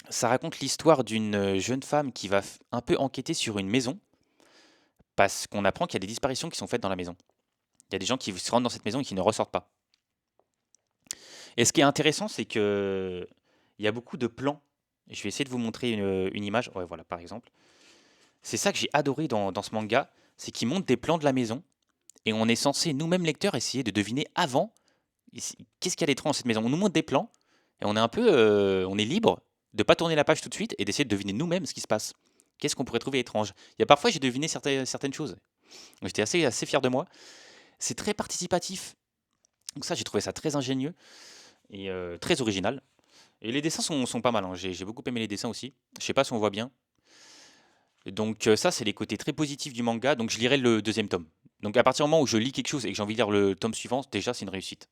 Ça raconte l'histoire d'une jeune femme qui va un peu enquêter sur une maison, parce qu'on apprend qu'il y a des disparitions qui sont faites dans la maison. Il y a des gens qui se rendent dans cette maison et qui ne ressortent pas. Et ce qui est intéressant, c'est que il y a beaucoup de plans. Je vais essayer de vous montrer une image. Ouais, voilà, par exemple. C'est ça que j'ai adoré dans ce manga, c'est qu'il montre des plans de la maison et on est censé, nous-mêmes lecteurs, essayer de deviner avant qu'est-ce qu'il y a d'étrange dans cette maison. On nous montre des plans et on est un peu, on est libre de pas tourner la page tout de suite et d'essayer de deviner nous-mêmes ce qui se passe. Qu'est-ce qu'on pourrait trouver étrange? Il y a parfois j'ai deviné certaines choses. J'étais assez fier de moi. C'est très participatif. Donc ça, j'ai trouvé ça très ingénieux et très original. Et les dessins sont pas mal, hein. J'ai beaucoup aimé les dessins aussi. Je sais pas si on voit bien. Donc ça, c'est les côtés très positifs du manga. Donc je lirai le deuxième tome. Donc à partir du moment où je lis quelque chose et que j'ai envie de lire le tome suivant, déjà c'est une réussite.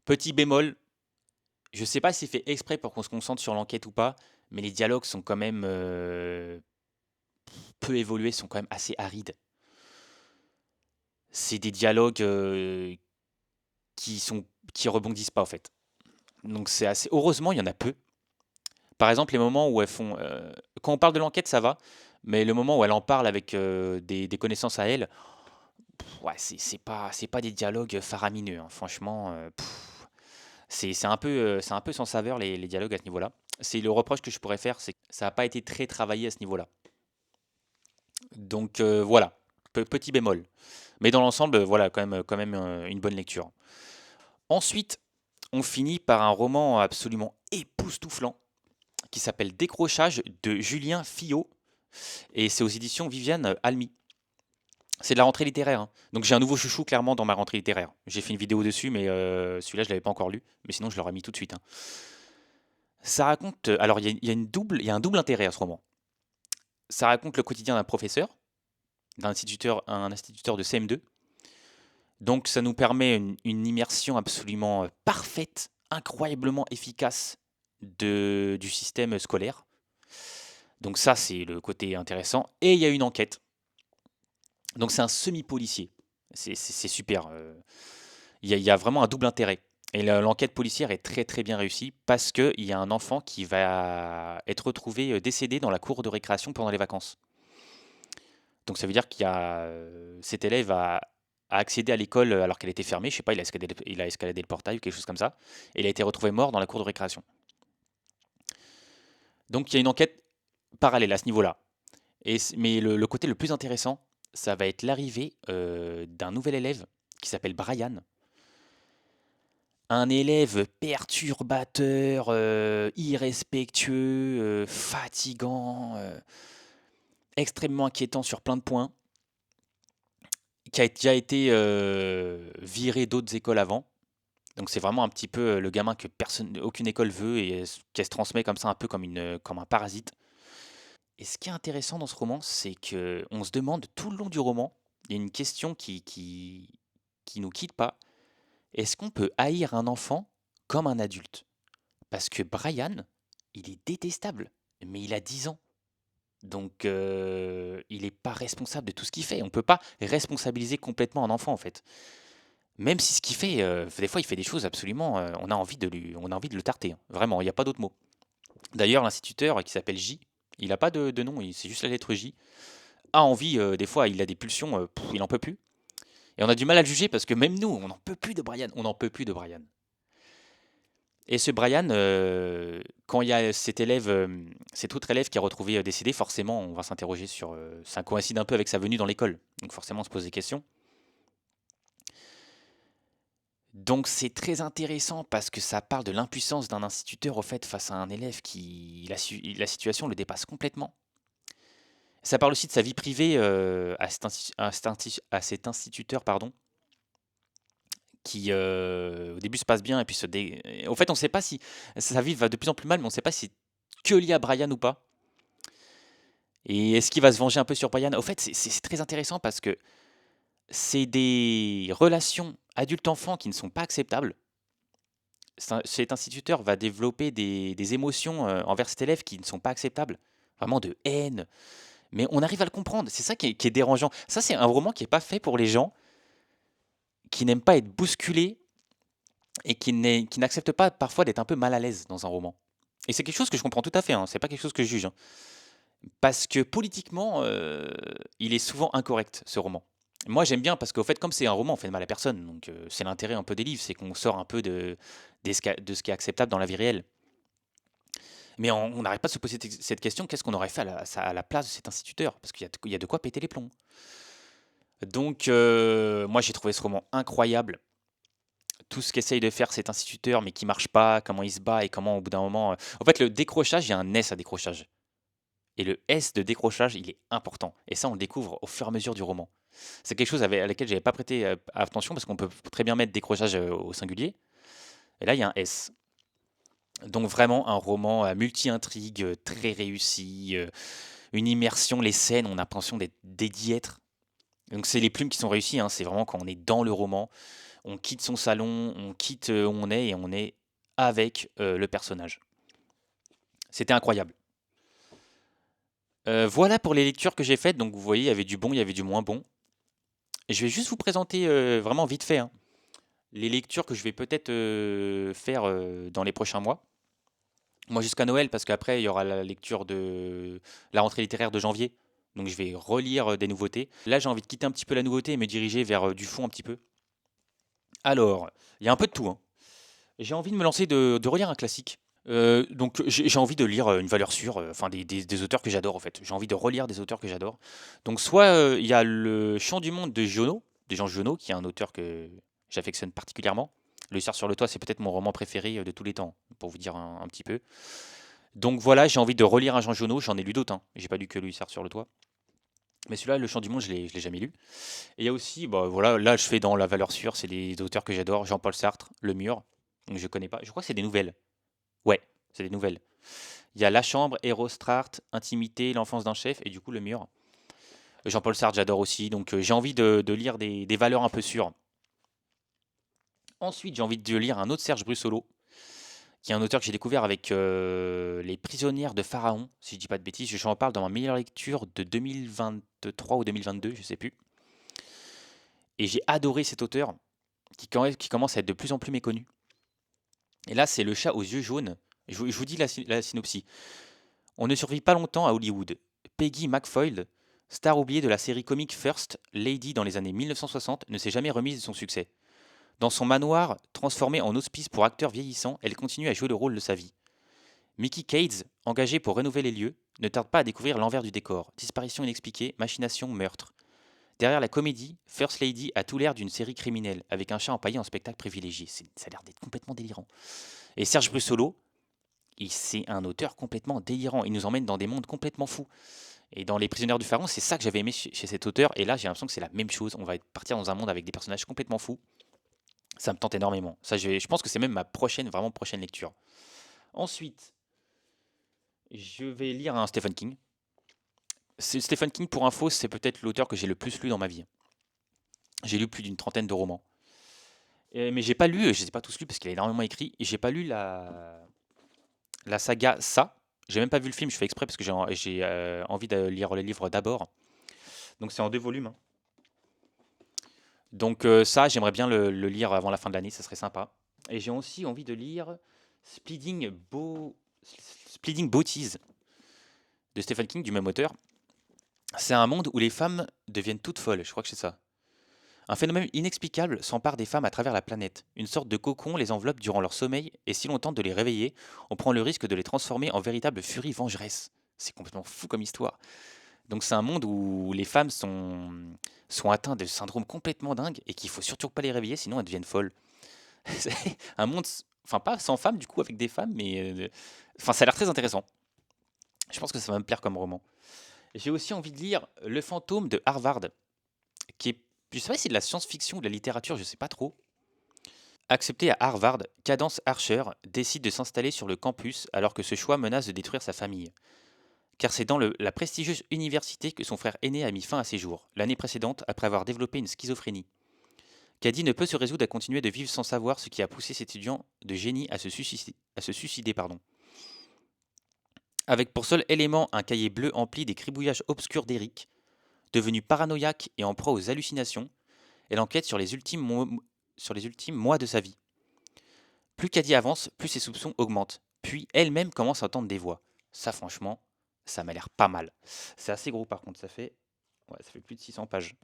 Petit bémol, je sais pas si c'est fait exprès pour qu'on se concentre sur l'enquête ou pas, mais les dialogues sont quand même peu évolués, sont quand même assez arides. C'est des dialogues qui rebondissent pas en fait. Donc c'est assez. Heureusement, il y en a peu. Par exemple, les moments où elles font. Quand on parle de l'enquête, ça va, mais le moment où elle en parle avec des connaissances à elle, Ouais, c'est pas des dialogues faramineux, hein. Franchement, c'est un peu sans saveur les dialogues à ce niveau-là. C'est le reproche que je pourrais faire, c'est que ça n'a pas été très travaillé à ce niveau-là. Donc voilà, petit bémol. Mais dans l'ensemble, voilà, quand même une bonne lecture. Ensuite, on finit par un roman absolument époustouflant qui s'appelle Décrochage de Julien Fillot et c'est aux éditions Viviane Almy. C'est de la rentrée littéraire, hein. Donc j'ai un nouveau chouchou clairement dans ma rentrée littéraire. J'ai fait une vidéo dessus, mais celui-là je l'avais pas encore lu, mais sinon je l'aurais mis tout de suite, hein. Ça raconte, alors il y a un double intérêt à ce roman. Ça raconte le quotidien d'un professeur, un instituteur de CM2. Donc ça nous permet une immersion absolument parfaite, incroyablement efficace du système scolaire. Donc ça, c'est le côté intéressant. Et il y a une enquête. Donc c'est un semi-policier. C'est super. Il y a vraiment un double intérêt. Et l'enquête policière est très très bien réussie parce qu'il y a un enfant qui va être retrouvé décédé dans la cour de récréation pendant les vacances. Donc ça veut dire qu'il y a cet élève a accédé à l'école alors qu'elle était fermée. Je sais pas, il a escaladé le portail ou quelque chose comme ça. Et il a été retrouvé mort dans la cour de récréation. Donc il y a une enquête parallèle à ce niveau-là. Mais le côté le plus intéressant, ça va être l'arrivée d'un nouvel élève qui s'appelle Brian. Un élève perturbateur, irrespectueux, fatigant, extrêmement inquiétant sur plein de points, qui a déjà été viré d'autres écoles avant. Donc c'est vraiment un petit peu le gamin que aucune école veut et qui se transmet comme ça un peu comme un parasite. Et ce qui est intéressant dans ce roman, c'est que on se demande tout le long du roman, il y a une question qui nous quitte pas. Est-ce qu'on peut haïr un enfant comme un adulte? Parce que Brian, il est détestable, mais il a 10 ans. Donc il n'est pas responsable de tout ce qu'il fait. On ne peut pas responsabiliser complètement un enfant en fait. Même si ce qu'il fait, des fois il fait des choses absolument, on a envie de le tarter, hein. Vraiment, il n'y a pas d'autre mot. D'ailleurs, l'instituteur qui s'appelle J, il n'a pas de nom, c'est juste la lettre J, a envie, des fois il a des pulsions, il n'en peut plus. Et on a du mal à le juger parce que même nous, on n'en peut plus de Brian, on n'en peut plus de Brian. Et ce Brian, quand il y a cet autre élève qui est retrouvé décédé, forcément, on va s'interroger sur. Ça coïncide un peu avec sa venue dans l'école. Donc forcément, on se pose des questions. Donc c'est très intéressant parce que ça parle de l'impuissance d'un instituteur au fait face à un élève qui la situation le dépasse complètement. Ça parle aussi de sa vie privée à cet instituteur, pardon, qui au début se passe bien et puis au fait on ne sait pas si sa vie va de plus en plus mal, mais on ne sait pas si c'est que lié à Brian ou pas. Et est-ce qu'il va se venger un peu sur Brian? Au fait, c'est très intéressant parce que c'est des relations adulte-enfant qui ne sont pas acceptables. Cet instituteur va développer des émotions envers cet élève qui ne sont pas acceptables. Vraiment de haine. Mais on arrive à le comprendre. C'est ça qui est dérangeant. Ça, c'est un roman qui n'est pas fait pour les gens qui n'aiment pas être bousculés et qui n'acceptent pas parfois d'être un peu mal à l'aise dans un roman. Et c'est quelque chose que je comprends tout à fait, hein. C'est pas quelque chose que je juge, hein. Parce que politiquement, il est souvent incorrect, ce roman. Moi, j'aime bien parce qu'au fait, comme c'est un roman, on fait de mal à personne. Donc, c'est l'intérêt un peu des livres, c'est qu'on sort un peu de ce qui est acceptable dans la vie réelle. Mais on n'arrête pas de se poser cette question, qu'est-ce qu'on aurait fait à la place de cet instituteur? Parce qu'il y a de quoi péter les plombs. Donc, moi, j'ai trouvé ce roman incroyable. Tout ce qu'essaye de faire cet instituteur, mais qui marche pas, comment il se bat et comment, au bout d'un moment. En fait, le décrochage, il y a un S à décrochage. Et le S de décrochage, il est important. Et ça, on le découvre au fur et à mesure du roman. C'est quelque chose à laquelle j'avais pas prêté attention parce qu'on peut très bien mettre décrochage au singulier. Et là, il y a un S. Donc vraiment un roman à multi-intrigue, très réussi, une immersion, les scènes, on a l'impression d'y être. Donc c'est les plumes qui sont réussies, hein, c'est vraiment quand on est dans le roman, on quitte son salon, on quitte où on est et on est avec le personnage. C'était incroyable. Voilà pour les lectures que j'ai faites. Donc vous voyez, il y avait du bon, il y avait du moins bon. Et je vais juste vous présenter vraiment vite fait, hein, les lectures que je vais peut-être faire dans les prochains mois. Moi jusqu'à Noël, parce qu'après il y aura la lecture de la rentrée littéraire de janvier. Donc je vais relire des nouveautés. Là, j'ai envie de quitter un petit peu la nouveauté et me diriger vers du fond un petit peu. Alors, il y a un peu de tout, hein. J'ai envie de me lancer de relire un classique. Donc j'ai envie de lire une valeur sûre, enfin des auteurs que j'adore en fait. J'ai envie de relire des auteurs que j'adore. Donc soit il y a Le Chant du Monde de Giono, de Jean Giono, qui est un auteur que j'affectionne particulièrement. Le Hussard sur le toit, c'est peut-être mon roman préféré de tous les temps, pour vous dire un petit peu. Donc voilà, j'ai envie de relire un Jean Giono, j'en ai lu d'autres, hein. J'ai pas lu que Le Hussard sur le toit. Mais celui-là, Le Chant du Monde, je l'ai jamais lu. Et il y a aussi, bah voilà, là je fais dans la valeur sûre, c'est des auteurs que j'adore, Jean-Paul Sartre, Le Mur. Donc je connais pas, je crois que c'est des nouvelles. Ouais, c'est des nouvelles. Il y a La Chambre, Hérostrate, Intimité, L'enfance d'un chef et du coup Le Mur. Jean-Paul Sartre, j'adore aussi, donc j'ai envie de lire des valeurs un peu sûres. Ensuite, j'ai envie de lire un autre Serge Brussolo, qui est un auteur que j'ai découvert avec Les Prisonnières de Pharaon, si je dis pas de bêtises. J'en parle dans ma meilleure lecture de 2023 ou 2022, je sais plus. Et j'ai adoré cet auteur qui commence à être de plus en plus méconnu. Et là, c'est Le chat aux yeux jaunes. Je vous dis la synopsis. On ne survit pas longtemps à Hollywood. Peggy McFoyle, star oubliée de la série comique First Lady dans les années 1960, ne s'est jamais remise de son succès. Dans son manoir, transformé en hospice pour acteurs vieillissants, elle continue à jouer le rôle de sa vie. Mickey Cades, engagé pour rénover les lieux, ne tarde pas à découvrir l'envers du décor. Disparition inexpliquée, machination, meurtre. Derrière la comédie, First Lady a tout l'air d'une série criminelle, avec un chat empaillé en spectacle privilégié. Ça a l'air d'être complètement délirant. Et Serge Brussolo, c'est un auteur complètement délirant. Il nous emmène dans des mondes complètement fous. Et dans Les Prisonnières du Pharaon, c'est ça que j'avais aimé chez cet auteur. Et là, j'ai l'impression que c'est la même chose. On va partir dans un monde avec des personnages complètement fous. Ça me tente énormément. Ça, je pense que c'est même ma vraiment prochaine lecture. Ensuite, je vais lire un Stephen King. Stephen King, pour info, c'est peut-être l'auteur que j'ai le plus lu dans ma vie. J'ai lu plus d'une trentaine de romans. Mais j'ai pas lu, je les ai pas tous lus parce qu'il a énormément écrit. Et j'ai pas lu la saga Ça. J'ai même pas vu le film, je fais exprès parce que j'ai envie de lire le livre d'abord. Donc c'est en 2 volumes, hein. Donc ça, j'aimerais bien le lire avant la fin de l'année, ça serait sympa. Et j'ai aussi envie de lire Splitting Booties de Stephen King, du même auteur. C'est un monde où les femmes deviennent toutes folles, je crois que c'est ça. Un phénomène inexplicable s'empare des femmes à travers la planète. Une sorte de cocon les enveloppe durant leur sommeil, et si l'on tente de les réveiller, on prend le risque de les transformer en véritables furies vengeresses. C'est complètement fou comme histoire. Donc c'est un monde où les femmes sont atteintes de syndromes complètement dingues et qu'il faut surtout pas les réveiller, sinon elles deviennent folles. C'est un monde, enfin pas sans femmes du coup, avec des femmes, mais enfin ça a l'air très intéressant. Je pense que ça va me plaire comme roman. J'ai aussi envie de lire Le fantôme de Harvard, qui est, je sais pas si c'est de la science-fiction ou de la littérature, je sais pas trop. Accepté à Harvard, Cadence Archer décide de s'installer sur le campus alors que ce choix menace de détruire sa famille. Car c'est dans la prestigieuse université que son frère aîné a mis fin à ses jours, l'année précédente après avoir développé une schizophrénie. Caddy ne peut se résoudre à continuer de vivre sans savoir ce qui a poussé cet étudiant de génie à se suicider. Avec pour seul élément un cahier bleu empli des cribouillages obscurs d'Eric, devenu paranoïaque et en proie aux hallucinations, elle enquête sur les ultimes mois de sa vie. Plus Caddy avance, plus ses soupçons augmentent. Puis elle-même commence à entendre des voix. Ça, franchement, ça m'a l'air pas mal. C'est assez gros par contre, ça fait plus de 600 pages.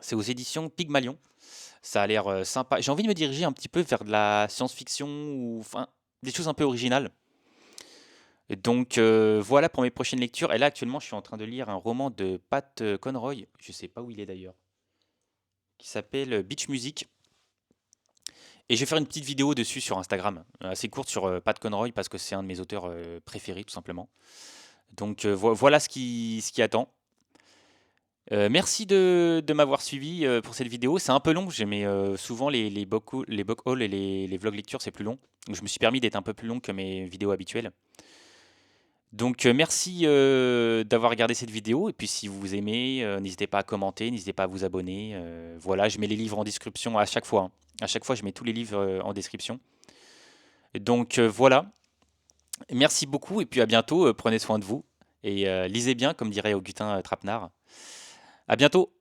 C'est aux éditions Pygmalion. Ça a l'air sympa. J'ai envie de me diriger un petit peu vers de la science-fiction ou enfin des choses un peu originales. Donc voilà pour mes prochaines lectures. Et là actuellement, je suis en train de lire un roman de Pat Conroy. Je sais pas où il est d'ailleurs. Qui s'appelle Beach Music. Et je vais faire une petite vidéo dessus sur Instagram, assez courte sur Pat Conroy parce que c'est un de mes auteurs préférés tout simplement. Donc voilà ce qui attend. Merci de m'avoir suivi pour cette vidéo. C'est un peu long, j'aimais souvent les book hauls et les vlogs lecture, c'est plus long. Donc je me suis permis d'être un peu plus long que mes vidéos habituelles. Donc merci d'avoir regardé cette vidéo. Et puis si vous aimez, n'hésitez pas à commenter, n'hésitez pas à vous abonner. Voilà, je mets les livres en description à chaque fois, hein. À chaque fois, je mets tous les livres en description. Donc voilà, merci beaucoup et puis à bientôt. Prenez soin de vous et lisez bien, comme dirait Augustin Trapenard. À bientôt.